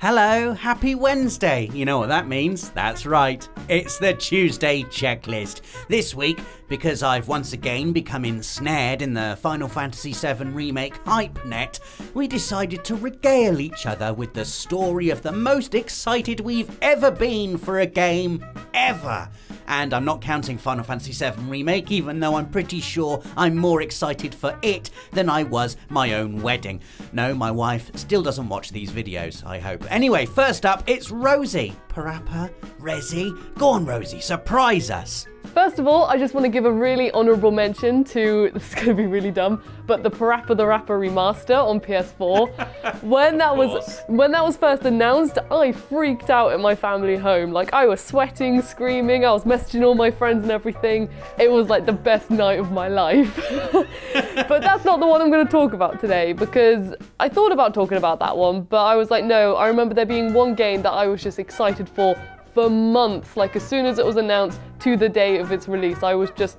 Hello, happy Wednesday. You know what that means? That's right. It's the Tuesday checklist. This week, because I've once again become ensnared in the Final Fantasy VII Remake hype net, we decided to regale each other with the story of the most excited we've ever been for a game ever. And I'm not counting Final Fantasy VII Remake, even though I'm pretty sure I'm more excited for it than I was my own wedding. No, my wife still doesn't watch these videos, I hope. Anyway, first up, it's Rosie. Parappa, Resi, go on Rosie, surprise us. First of all, I just want to give a really honourable mention to, this is going to be really dumb, but the Parappa the Rapper remaster on PS4. When that was first announced, I freaked out at my family home. Like, I was sweating, screaming, I was messaging all my friends and everything. It was like the best night of my life. But that's not the one I'm going to talk about today, because I thought about talking about that one, but I was like, no, I remember there being one game that I was just excited for months. Like, as soon as it was announced to the day of its release, I was just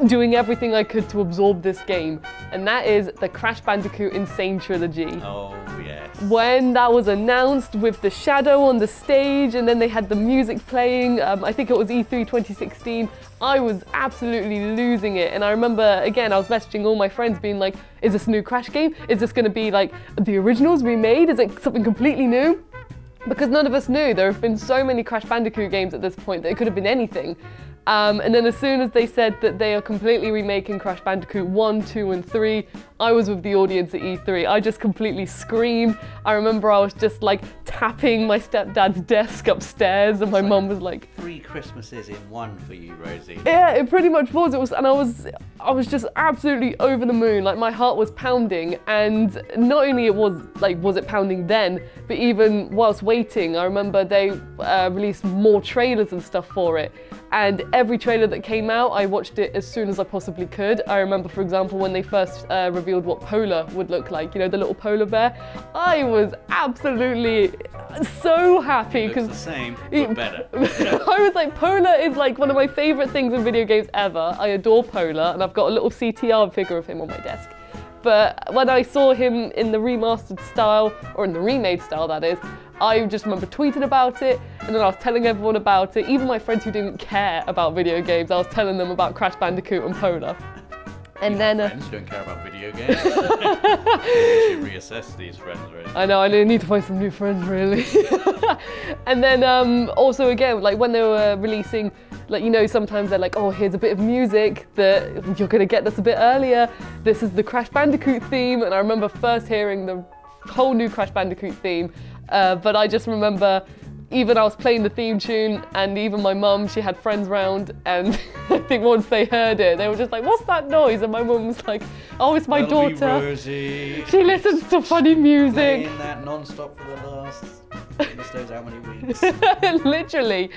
doing everything I could to absorb this game, and that is the Crash Bandicoot N.Sane trilogy. Oh yes. When that was announced with the shadow on the stage and then they had the music playing, I think it was E3 2016, I was absolutely losing it. And I remember, again, I was messaging all my friends being like, is this a new Crash game? Is this going to be like the originals remade? Is it something completely new? Because none of us knew. There have been so many Crash Bandicoot games at this point that it could have been anything. And then as soon as they said that they are completely remaking Crash Bandicoot 1, 2 and 3, I was with the audience at E3. I just completely screamed. I remember I was just like tapping my stepdad's desk upstairs and my mum was like, 3 Christmases in one for you, Rosie. Yeah, it pretty much was. And I was just absolutely over the moon. Like, my heart was pounding, and not only was it pounding then, but even whilst waiting, I remember they released more trailers and stuff for it. And every trailer that came out, I watched it as soon as I possibly could. I remember, for example, when they first revealed what Polar would look like, you know, the little polar bear. I was absolutely so happy. It looks the same, but better. I was like, Polar is like one of my favourite things in video games ever. I adore Polar, and I've got a little CTR figure of him on my desk. But when I saw him in the remastered style, or in the remade style that is, I just remember tweeting about it, and then I was telling everyone about it. Even my friends who didn't care about video games, I was telling them about Crash Bandicoot and Polar. And then friends who don't care about video games. You should reassess these friends, really. I know, I need to find some new friends, really. And then also again, like when they were releasing, like, you know, sometimes they're like, oh, here's a bit of music that you're gonna get this a bit earlier. This is the Crash Bandicoot theme, and I remember first hearing the whole new Crash Bandicoot theme, but I just remember even I was playing the theme tune, and even my mum, she had friends round, and I think once they heard it, they were just like, what's that noise? And my mum was like, oh, it's my daughter. Rosie. She listens to funny music. Playing that non-stop for the last, goodness knows how many weeks. Literally.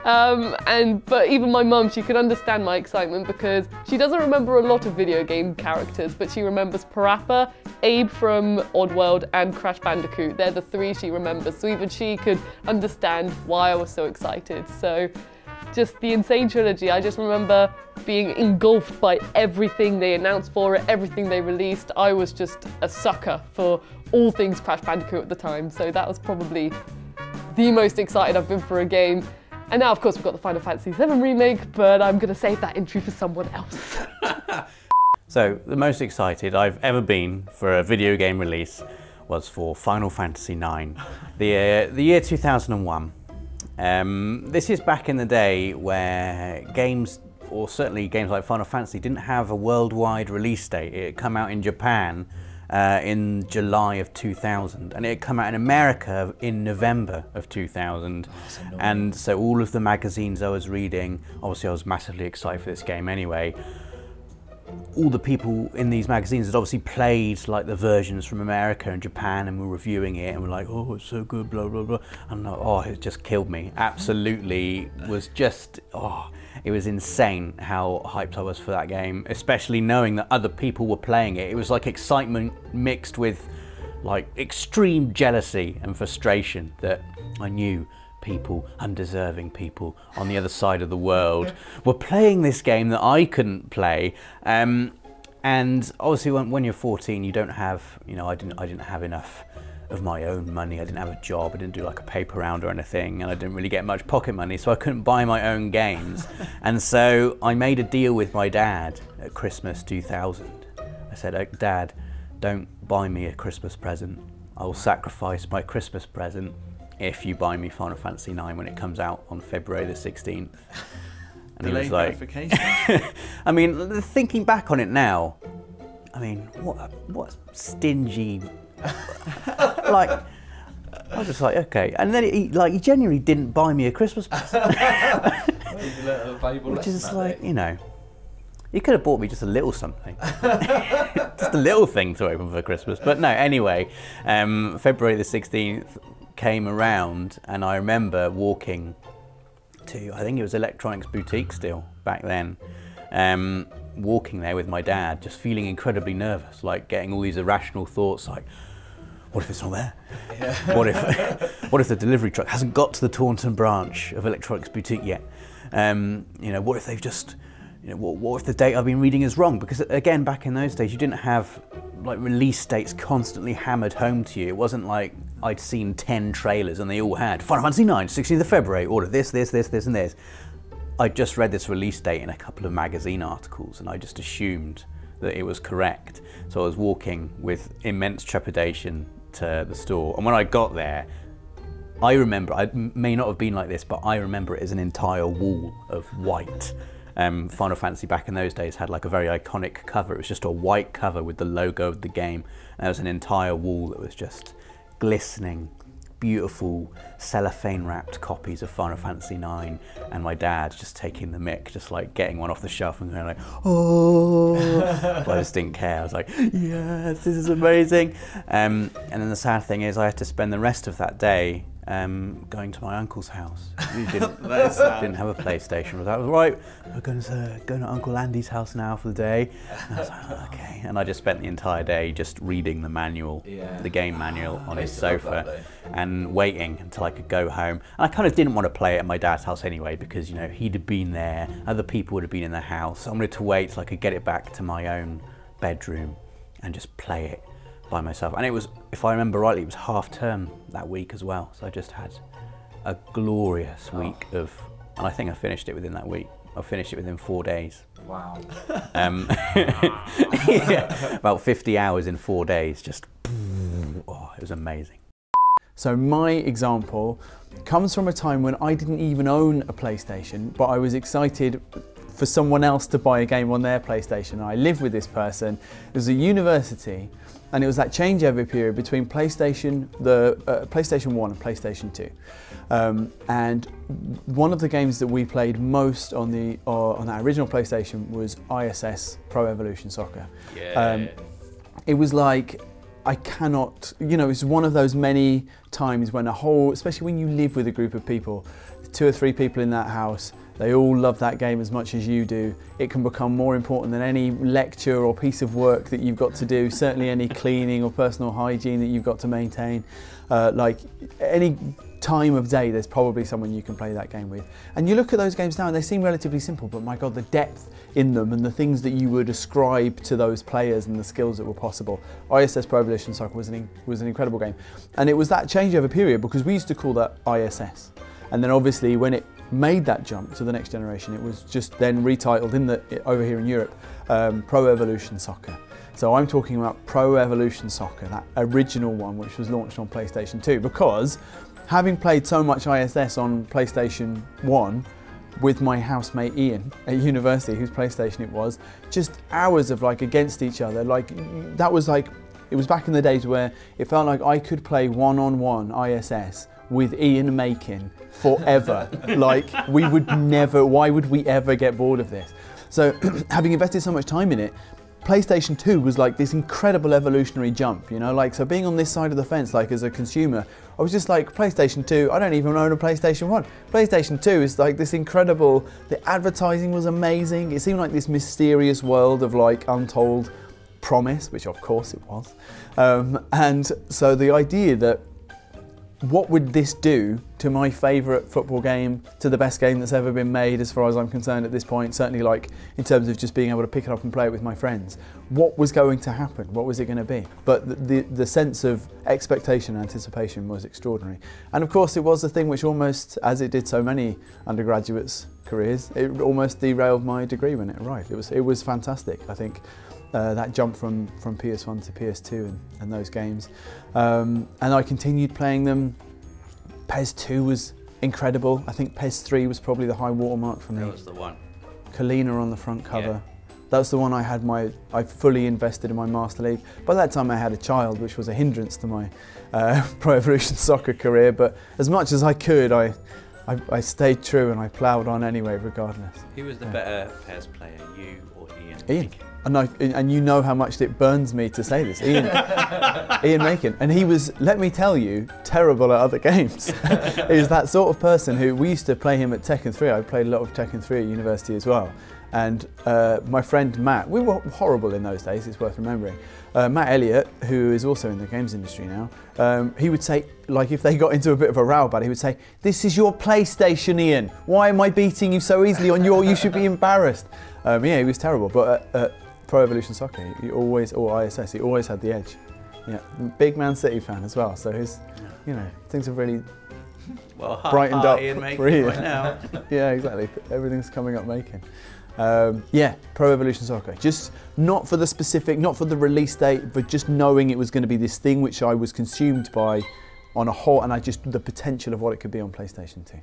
But even my mum, she could understand my excitement, because she doesn't remember a lot of video game characters, but she remembers Parappa, Abe from Oddworld, and Crash Bandicoot. They're the 3 she remembers, so even she could understand why I was so excited. So just the N.Sane trilogy, I just remember being engulfed by everything they announced for it, everything they released. I was just a sucker for all things Crash Bandicoot at the time, so that was probably the most excited I've been for a game. And now, of course, we've got the Final Fantasy VII Remake, but I'm going to save that entry for someone else. So, the most excited I've ever been for a video game release was for Final Fantasy IX, the year 2001. This is back in the day where games, or certainly games like Final Fantasy, didn't have a worldwide release date. It had come out in Japan in July of 2000, and it had come out in America in November of 2000. Oh, and so all of the magazines I was reading, obviously I was massively excited for this game anyway. All the people in these magazines had obviously played like the versions from America and Japan and were reviewing it and were like, oh, it's so good, blah, blah, blah. And oh, it just killed me. Absolutely was just, oh, it was insane how hyped I was for that game, especially knowing that other people were playing it. It was like excitement mixed with like extreme jealousy and frustration that I knew people, undeserving people on the other side of the world were playing this game that I couldn't play. And obviously when you're 14, you don't have, you know, I didn't have enough of my own money. I didn't have a job, I didn't do like a paper round or anything, and I didn't really get much pocket money, so I couldn't buy my own games. And so I made a deal with my dad at Christmas 2000. I said, Dad, don't buy me a Christmas present. I will sacrifice my Christmas present if you buy me Final Fantasy IX when it comes out on February the 16th. And he was like, I mean, thinking back on it now, I mean, what stingy, like, I was just like, okay. And then he genuinely didn't buy me a Christmas present. Which is like, you know, he could have bought me just a little something. Just a little thing to open for Christmas. But no, anyway, February the 16th came around, and I remember walking to, I think it was Electronics Boutique still back then, walking there with my dad, just feeling incredibly nervous, like getting all these irrational thoughts like, what if it's not there? Yeah. What if the delivery truck hasn't got to the Taunton branch of Electronics Boutique yet? You know, what if they've just, you know, what if the date I've been reading is wrong? Because again, back in those days, you didn't have like release dates constantly hammered home to you. It wasn't like I'd seen 10 trailers and they all had Final Fantasy IX, 16th of February, order this, this, this, this, and this. I just read this release date in a couple of magazine articles, and I just assumed that it was correct. So I was walking with immense trepidation to the store, and when I got there, I remember, I may not have been like this, but I remember it as an entire wall of white. Final Fantasy back in those days had like a very iconic cover. It was just a white cover with the logo of the game, and there was an entire wall that was just glistening, beautiful cellophane wrapped copies of Final Fantasy IX, and my dad just taking the mick, just like getting one off the shelf and going like, oh, but I just didn't care. I was like, yes, this is amazing. And then the sad thing is I had to spend the rest of that day going to my uncle's house. He didn't have a PlayStation. I was right, we're going to Uncle Andy's house now for the day. And I was like, oh, okay. And I just spent the entire day just reading the manual, the game manual on his sofa, and waiting until I could go home. And I kind of didn't want to play it at my dad's house anyway, because, you know, he'd have been there, other people would have been in the house. So I wanted to wait till I could get it back to my own bedroom and just play it by myself. And it was, if I remember rightly, it was half term that week as well. So I just had a glorious week of, and I think I finished it within that week. I finished it within 4 days. Wow. Yeah, about 50 hours in 4 days, just, oh, it was amazing. So my example comes from a time when I didn't even own a PlayStation, but I was excited for someone else to buy a game on their PlayStation. I lived with this person. It was at university, and it was that changeover period between PlayStation 1 and PlayStation 2. And one of the games that we played most on that original PlayStation was ISS Pro Evolution Soccer. Yeah. It was like, I cannot, you know, it's one of those many times when especially when you live with a group of people, 2 or 3 people in that house, they all love that game as much as you do. It can become more important than any lecture or piece of work that you've got to do, certainly any cleaning or personal hygiene that you've got to maintain. Like any time of day, there's probably someone you can play that game with. And you look at those games now and they seem relatively simple, but my God, the depth in them and the things that you would ascribe to those players and the skills that were possible. ISS Pro Evolution Soccer was an incredible game. And it was that changeover period, because we used to call that ISS. And then obviously when it made that jump to the next generation, it was just then retitled over here in Europe, Pro Evolution Soccer. So I'm talking about Pro Evolution Soccer, that original one which was launched on PlayStation 2, because having played so much ISS on PlayStation 1 with my housemate Ian at university, whose PlayStation it was, just hours of like against each other, like that was like, it was back in the days where it felt like I could play one-on-one ISS with Ian Makin forever. Like we would never, why would we ever get bored of this? So having invested so much time in it, PlayStation 2 was like this incredible evolutionary jump, you know, like, so being on this side of the fence, like as a consumer, I was just like, PlayStation 2, I don't even own a PlayStation 1. PlayStation 2 is like this incredible, the advertising was amazing. It seemed like this mysterious world of like untold promise, which of course it was. And so the idea that what would this do to my favourite football game, to the best game that's ever been made as far as I'm concerned at this point, certainly like in terms of just being able to pick it up and play it with my friends. What was going to happen? What was it going to be? But the sense of expectation and anticipation was extraordinary. And of course it was a thing which almost, as it did so many undergraduates' careers, it almost derailed my degree when it arrived. It was fantastic, I think. That jump from PS1 to PS2 and those games. And I continued playing them. PES 2 was incredible. I think PES 3 was probably the high watermark for me. That was the one. Kalina on the front cover. Yeah. That was the one I fully invested in my Master League. By that time I had a child, which was a hindrance to my Pro Evolution Soccer career, but as much as I could, I stayed true and I ploughed on anyway, regardless. Who was the better PES player, you or Ian? Ian. And you know how much it burns me to say this, Ian. Ian Macon. And he was, let me tell you, terrible at other games. He was that sort of person who, we used to play him at Tekken 3. I played a lot of Tekken 3 at university as well. And my friend Matt, we were horrible in those days, it's worth remembering. Matt Elliott, who is also in the games industry now, he would say, like if they got into a bit of a row about it, he would say, "This is your PlayStation, Ian. Why am I beating you so easily on your, you should be embarrassed." Yeah, he was terrible, but Pro Evolution Soccer, he always, or ISS, he always had the edge. Yeah, big Man City fan as well, so his, you know, things have really brightened up for Ian right now. Yeah, exactly. Everything's coming up Macon. Yeah, Pro Evolution Soccer. Just not for the specific, not for the release date, but just knowing it was going to be this thing which I was consumed by on a whole, and the potential of what it could be on PlayStation 2.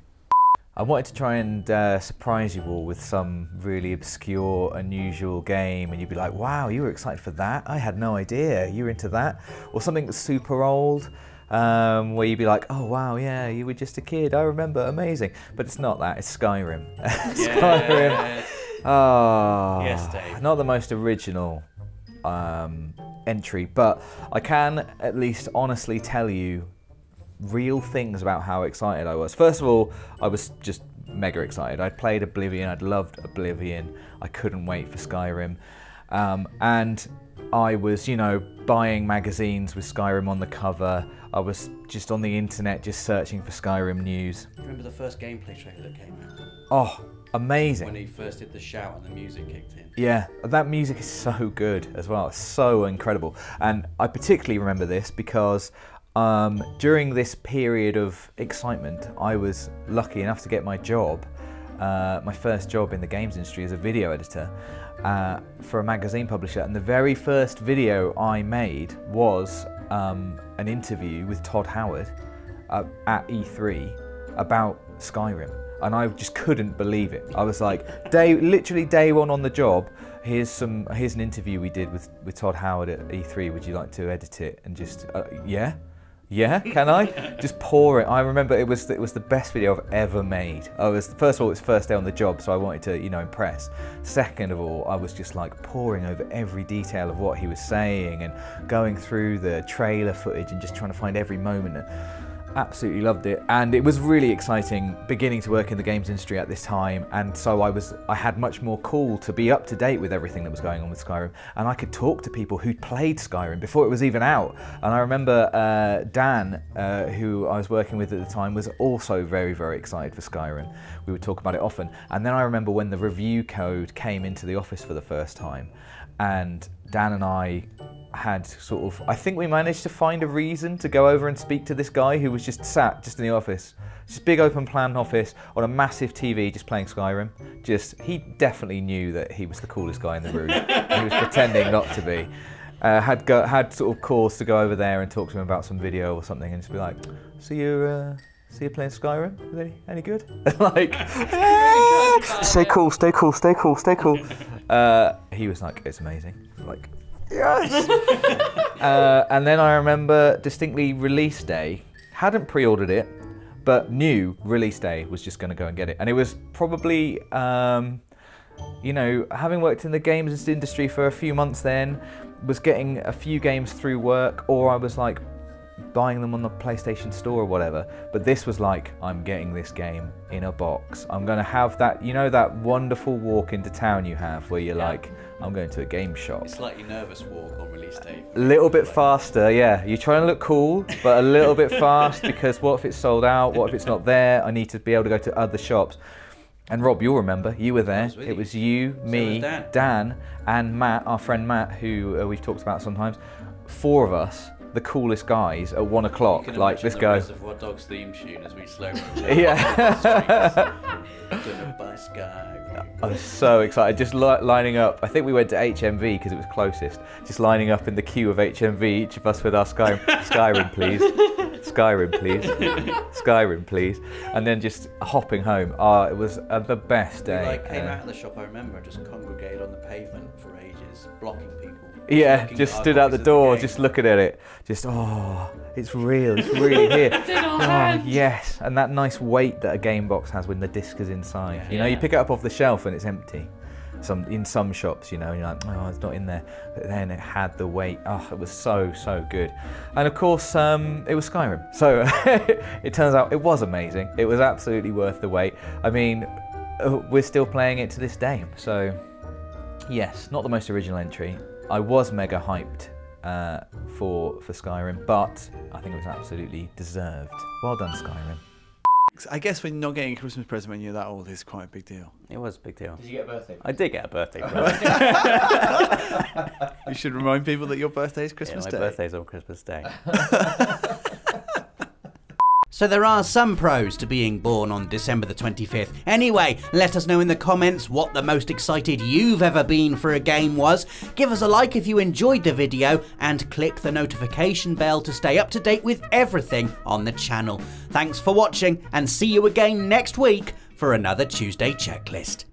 I wanted to try and surprise you all with some really obscure, unusual game, and you'd be like, wow, you were excited for that? I had no idea you were into that. Or something that's super old, where you'd be like, oh wow, yeah, you were just a kid, I remember, amazing. But it's not that, it's Skyrim. Skyrim. Oh, yes, Dave. Not the most original entry, but I can at least honestly tell you real things about how excited I was. First of all, I was just mega excited. I'd played Oblivion, I'd loved Oblivion, I couldn't wait for Skyrim. And I was, you know, buying magazines with Skyrim on the cover. I was just on the internet just searching for Skyrim news. Remember the first gameplay trailer that came out? Oh, amazing. When he first did the shout and the music kicked in. Yeah, that music is so good as well, it's so incredible. And I particularly remember this because during this period of excitement, I was lucky enough to get my job, my first job in the games industry as a video editor for a magazine publisher. And the very first video I made was an interview with Todd Howard at E3 about Skyrim. And I just couldn't believe it. I was like, literally day one on the job, here's an interview we did with Todd Howard at E3, would you like to edit it? And just, yeah, can I? Just pour it. I remember it was the best video I've ever made. First of all, it's first day on the job, so I wanted to, you know, impress. Second of all, I was just like poring over every detail of what he was saying and going through the trailer footage and just trying to find every moment. Absolutely loved it, and it was really exciting beginning to work in the games industry at this time, and so I had much more call to be up to date with everything that was going on with Skyrim, and I could talk to people who'd played Skyrim before it was even out. And I remember Dan, who I was working with at the time, was also very, very excited for Skyrim. We would talk about it often, and then I remember when the review code came into the office for the first time, and Dan and I had sort of, I think we managed to find a reason to go over and speak to this guy who was just sat in the office, just big open plan office on a massive TV just playing Skyrim. He definitely knew that he was the coolest guy in the room. He was pretending not to be. Had sort of cause to go over there and talk to him about some video or something and just be like, so you're playing Skyrim? Is any good? Like, stay cool, stay cool, stay cool, stay cool. He was like, it's amazing. Like, yes! And then I remember distinctly release day, hadn't pre-ordered it, but knew release day was just going to go and get it. And it was probably, you know, having worked in the games industry for a few months then, was getting a few games through work, or I was like buying them on the PlayStation Store or whatever. But this was like, I'm getting this game in a box. I'm going to have that, you know, that wonderful walk into town you have where you're like, I'm going to a game shop. It's slightly nervous walk on release day. A little bit faster, yeah. You're trying to look cool, but a little bit fast because what if it's sold out? What if it's not there? I need to be able to go to other shops. And Rob, you'll remember, you were there. It was you, me, Dan, and Matt, our friend Matt, who we've talked about sometimes. 4 of us, the coolest guys at 1 o'clock, like this guy. Reservoir Dogs theme tune as we slow Yeah. I was so excited, just lining up. I think we went to HMV because it was closest. Just lining up in the queue of HMV, each of us with our Skyrim, please. Skyrim, please. Skyrim, please. And then just hopping home. It was the best day. We came out of the shop, I remember, just congregated on the pavement for ages, blocking people. Yeah, just stood out the door, just looking at it. Just, it's real, it's really here. It's in our hands. Yes, and that nice weight that a game box has when the disc is inside. Yeah. You know, you pick it up off the shelf and it's empty. In some shops, you know, and you're like, oh, it's not in there. But then it had the weight. Oh, it was so, so good. And of course, it was Skyrim. So it turns out it was amazing. It was absolutely worth the wait. I mean, we're still playing it to this day. So yes, not the most original entry. I was mega hyped for Skyrim, but I think it was absolutely deserved. Well done, Skyrim. I guess when not getting a Christmas present when you're that old is quite a big deal. It was a big deal. Did you get a birthday? I did get a birthday present. You should remind people that your birthday is Christmas My Day. birthday's on Christmas Day. So there are some pros to being born on December the 25th. Anyway, let us know in the comments what the most excited you've ever been for a game was. Give us a like if you enjoyed the video and click the notification bell to stay up to date with everything on the channel. Thanks for watching and see you again next week for another Tuesday checklist.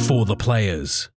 For the players.